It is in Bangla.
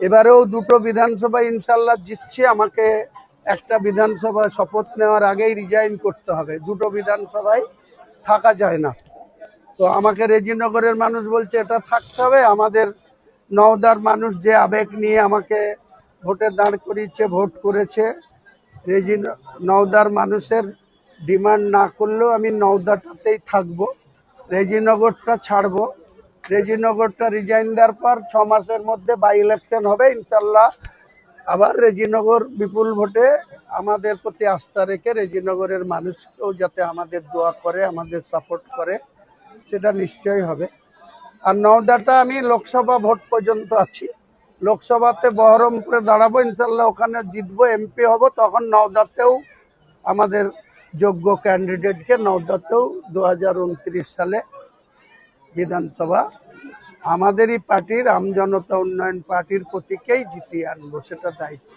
এবারেও দুটো বিধানসভা ইনশাল্লাহ জিতছি। আমাকে একটা বিধানসভা শপথ নেওয়ার আগেই রিজাইন করতে হবে, দুটো বিধানসভায় থাকা যায় না। তো আমাকে রেজিনগরের মানুষ বলছে এটা থাকতে হবে। আমাদের নওদার মানুষ যে আবেগ নিয়ে আমাকে ভোটে দাঁড় করিয়েছে, ভোট করেছে, নওদার মানুষের ডিমান্ড না করলেও আমি নওদাটাতেই থাকবো, রেজিনগরটা ছাড়বো। রেজিনগরটা রিজাইন দেওয়ার পর 6 মাসের মধ্যে বাই ইলেকশন হবে ইনশাল্লাহ। আবার রেজিনগর বিপুল ভোটে আমাদের প্রতি আস্থা রেখে রেজিনগরের মানুষকেও যাতে আমাদের দোয়া করে, আমাদের সাপোর্ট করে, সেটা নিশ্চয়ই হবে। আর নওদাটা আমি লোকসভা ভোট পর্যন্ত আছি, লোকসভাতে বহরমপুরে দাঁড়াবো ইনশাল্লাহ, ওখানে জিতবো, এমপি হব। তখন নওদাতেও আমাদের যোগ্য ক্যান্ডিডেটকে নওদাতেও 2029 সালে বিধানসভা আমাদেরই পার্টির আমজনতা উন্নয়ন পার্টির প্রতীকেই জিতিয়ে আনবো, সেটা দায়িত্ব।